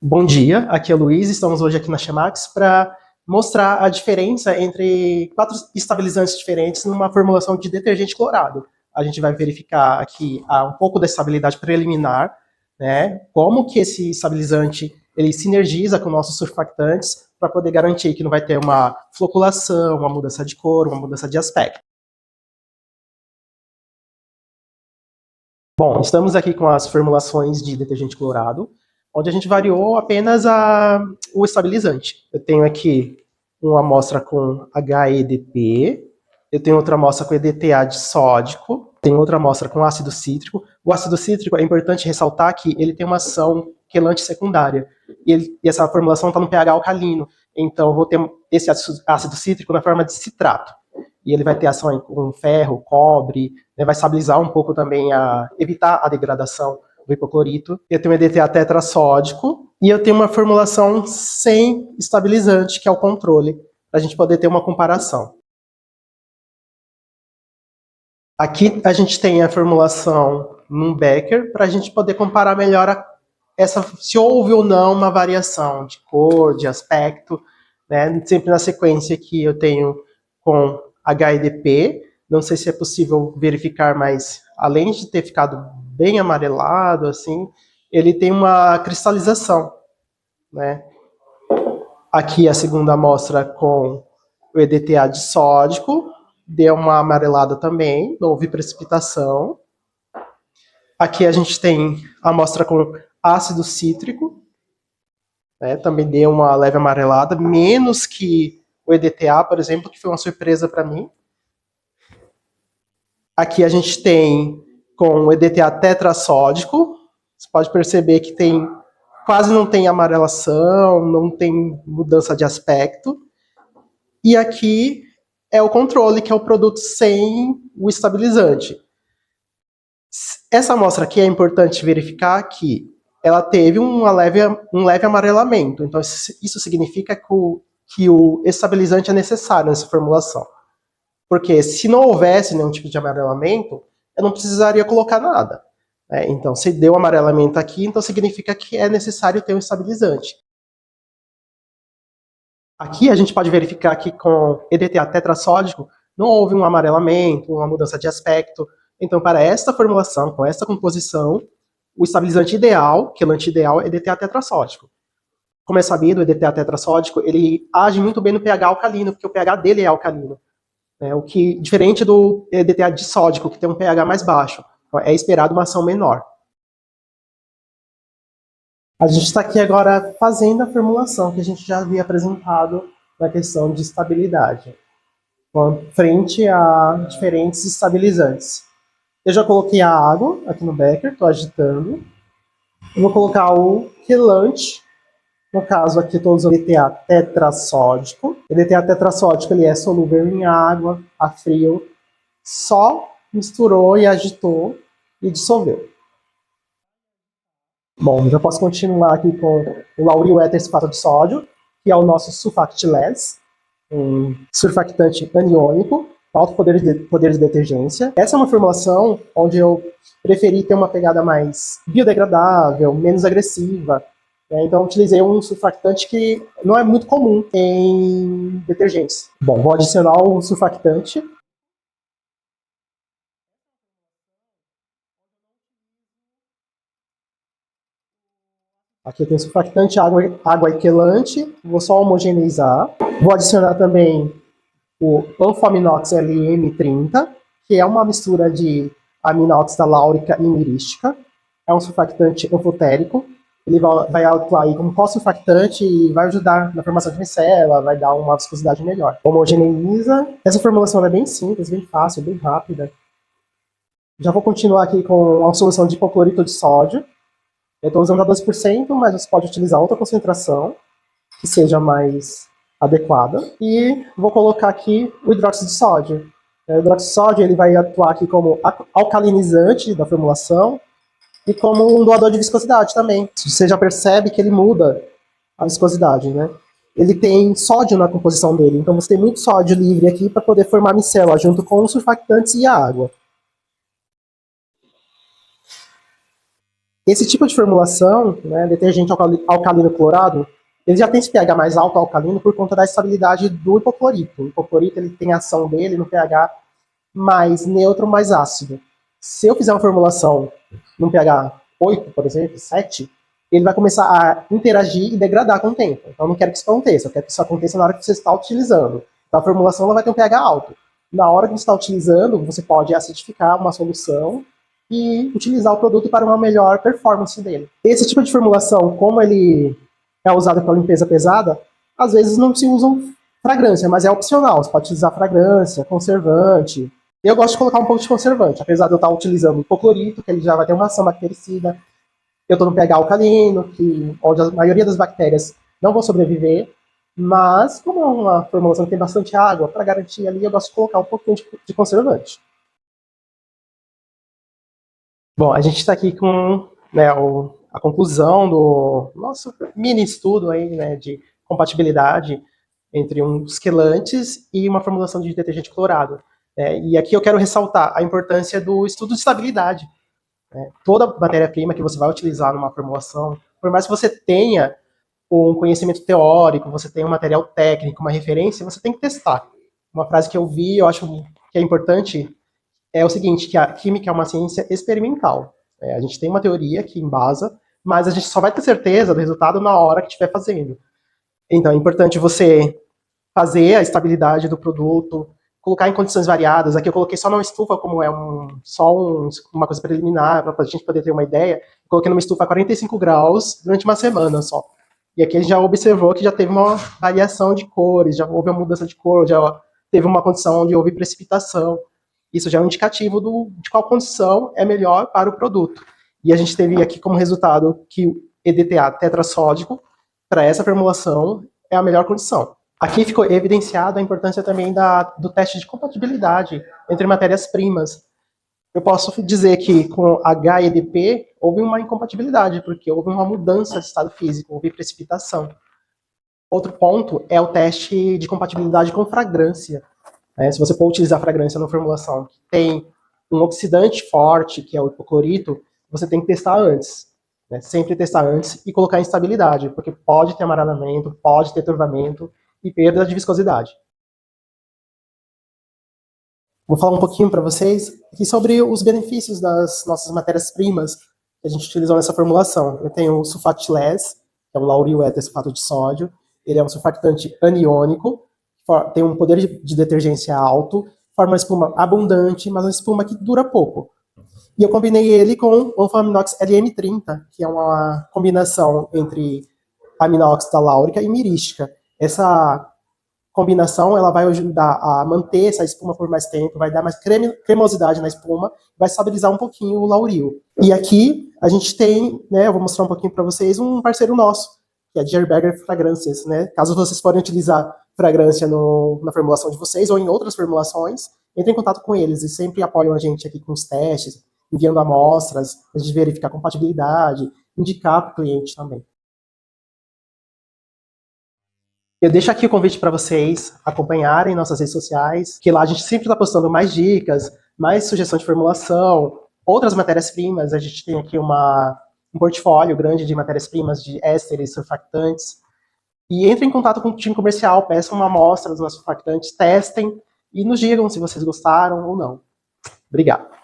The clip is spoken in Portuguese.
Bom dia, aqui é o Luiz, estamos hoje aqui na Chemax para mostrar a diferença entre 4 estabilizantes diferentes numa formulação de detergente clorado. A gente vai verificar aqui um pouco da estabilidade preliminar, né, como que esse estabilizante ele sinergiza com nossos surfactantes para poder garantir que não vai ter uma floculação, uma mudança de cor, uma mudança de aspecto. Bom, estamos aqui com as formulações de detergente clorado, onde a gente variou apenas o estabilizante. Eu tenho aqui uma amostra com HEDP, eu tenho outra amostra com EDTA de sódico, tenho outra amostra com ácido cítrico. O ácido cítrico é importante ressaltar que ele tem uma ação quelante secundária, e essa formulação está no pH alcalino, então eu vou ter esse ácido cítrico na forma de citrato. E ele vai ter ação com ferro, cobre, né, vai estabilizar um pouco também, evitar a degradação do hipoclorito. Eu tenho EDTA tetrassódico e eu tenho uma formulação sem estabilizante, que é o controle, para a gente poder ter uma comparação. Aqui a gente tem a formulação num becker, para a gente poder comparar melhor se houve ou não uma variação de cor, de aspecto, né? Sempre na sequência que eu tenho com HEDP, não sei se é possível verificar, mas além de ter ficado bem amarelado, assim, ele tem uma cristalização, né? Aqui a segunda amostra com o EDTA de sódico, deu uma amarelada também, não houve precipitação. Aqui a gente tem a amostra com ácido cítrico, né, também deu uma leve amarelada, menos que o EDTA, por exemplo, que foi uma surpresa para mim. Aqui a gente tem com o EDTA tetrassódico, você pode perceber que quase não tem amarelação, não tem mudança de aspecto. E aqui é o controle, que é o produto sem o estabilizante. Essa amostra aqui é importante verificar que ela teve um leve amarelamento. Então, isso significa que o estabilizante é necessário nessa formulação. Porque se não houvesse nenhum tipo de amarelamento, eu não precisaria colocar nada. Né? Então, se deu amarelamento aqui, então significa que é necessário ter um estabilizante. Aqui a gente pode verificar que com EDTA tetrassódico não houve um amarelamento, uma mudança de aspecto. Então, para esta formulação, com esta composição, o estabilizante ideal, quelante ideal, é EDTA tetrassódico. Como é sabido, o EDTA tetrassódico ele age muito bem no pH alcalino, porque o pH dele é alcalino. O que, diferente do EDTA disódico, que tem um pH mais baixo. Então, é esperado uma ação menor. A gente está aqui agora fazendo a formulação que a gente já havia apresentado na questão de estabilidade, frente a diferentes estabilizantes. Eu já coloquei a água aqui no becker, estou agitando. Eu vou colocar o quelante, no caso aqui estou usando EDTA tetrassódico. O EDTA tetrassódico ele é solúvel em água, a frio, só misturou e agitou e dissolveu. Bom, já posso continuar aqui com o lauril éter sulfato de sódio, que é o nosso sulfactilase, um surfactante aniônico, alto poder de detergência. Essa é uma formulação onde eu preferi ter uma pegada mais biodegradável, menos agressiva. Né? Então, utilizei um surfactante que não é muito comum em detergentes. Bom, vou adicionar o surfactante. Aqui eu tenho surfactante, água e quelante. Vou só homogeneizar. Vou adicionar também o Anfaminox LM30, que é uma mistura de aminóxido láurica e mirística. É um surfactante anfotérico. Ele vai atuar aí como co-surfactante e vai ajudar na formação de micela, vai dar uma viscosidade melhor. Homogeneiza. Essa formulação é bem simples, bem fácil, bem rápida. Já vou continuar aqui com a solução de hipoclorito de sódio. Eu estou usando a 12%, mas você pode utilizar outra concentração que seja mais adequada. E vou colocar aqui o hidróxido de sódio. O hidróxido de sódio ele vai atuar aqui como alcalinizante da formulação e como um doador de viscosidade também. Você já percebe que ele muda a viscosidade, né? Ele tem sódio na composição dele, então você tem muito sódio livre aqui para poder formar micela junto com os surfactantes e a água. Esse tipo de formulação, né, detergente alcalino clorado, ele já tem esse pH mais alto alcalino por conta da estabilidade do hipoclorito. O hipoclorito ele tem a ação dele no pH mais neutro, mais ácido. Se eu fizer uma formulação num pH 8, por exemplo, 7, ele vai começar a interagir e degradar com o tempo. Então eu não quero que isso aconteça, eu quero que isso aconteça na hora que você está utilizando. Então a formulação ela vai ter um pH alto. Na hora que você está utilizando, você pode acidificar uma solução e utilizar o produto para uma melhor performance dele. Esse tipo de formulação, como ele é usado para limpeza pesada, às vezes não se usam fragrância, mas é opcional. Você pode utilizar fragrância, conservante. Eu gosto de colocar um pouco de conservante, apesar de eu estar utilizando hipoclorito, que ele já vai ter uma ação bactericida. Eu estou no pH alcalino, onde a maioria das bactérias não vão sobreviver, mas como é uma formulação que tem bastante água, para garantir ali, eu gosto de colocar um pouquinho de conservante. Bom, a gente está aqui com, né, a conclusão do nosso mini estudo aí, né, de compatibilidade entre uns quelantes e uma formulação de detergente clorado. E aqui eu quero ressaltar a importância do estudo de estabilidade. Toda matéria-prima que você vai utilizar numa formulação, por mais que você tenha um conhecimento teórico, você tenha um material técnico, uma referência, você tem que testar. Uma frase que eu vi, eu acho que é importante, é o seguinte, que a química é uma ciência experimental. A gente tem uma teoria que embasa, mas a gente só vai ter certeza do resultado na hora que estiver fazendo. Então é importante você fazer a estabilidade do produto, colocar em condições variadas. Aqui eu coloquei só numa estufa, como é uma coisa preliminar, para a gente poder ter uma ideia. Eu coloquei numa estufa a 45 graus durante uma semana só. E aqui a gente já observou que já teve uma variação de cores, já houve uma mudança de cor, já teve uma condição onde houve precipitação. Isso já é um indicativo de qual condição é melhor para o produto. E a gente teve aqui como resultado que o EDTA tetrassódico, para essa formulação, é a melhor condição. Aqui ficou evidenciado a importância também do teste de compatibilidade entre matérias-primas. Eu posso dizer que com HEDP houve uma incompatibilidade, porque houve uma mudança de estado físico, houve precipitação. Outro ponto é o teste de compatibilidade com fragrância. Se você for utilizar fragrância na formulação que tem um oxidante forte, que é o hipoclorito, você tem que testar antes. Sempre testar antes e colocar em estabilidade, porque pode ter amarelamento, pode ter turvamento e perda de viscosidade. Vou falar um pouquinho para vocês aqui sobre os benefícios das nossas matérias-primas que a gente utilizou nessa formulação. Eu tenho o sulfatilese, que é o lauril éter-sulfato de sódio. Ele é um surfactante aniônico, tem um poder de detergência alto, forma uma espuma abundante, mas uma espuma que dura pouco. E eu combinei ele com o Anfaminox LM30, que é uma combinação entre aminóxido láurica e mirística. Essa combinação ela vai ajudar a manter essa espuma por mais tempo, vai dar mais cremosidade na espuma, vai estabilizar um pouquinho o lauril. E aqui a gente tem, eu vou mostrar um pouquinho para vocês, um parceiro nosso, que é a Gerberger Fragrâncias. Caso vocês forem utilizar fragrância na formulação de vocês ou em outras formulações, entrem em contato com eles e sempre apoiam a gente aqui com os testes, enviando amostras, a gente verificar a compatibilidade, indicar para o cliente também. Eu deixo aqui o convite para vocês acompanharem nossas redes sociais, que lá a gente sempre está postando mais dicas, mais sugestões de formulação, outras matérias-primas. A gente tem aqui um portfólio grande de matérias-primas, de ésteres, surfactantes. E entrem em contato com o time comercial, peçam uma amostra dos nossos surfactantes, testem e nos digam se vocês gostaram ou não. Obrigado.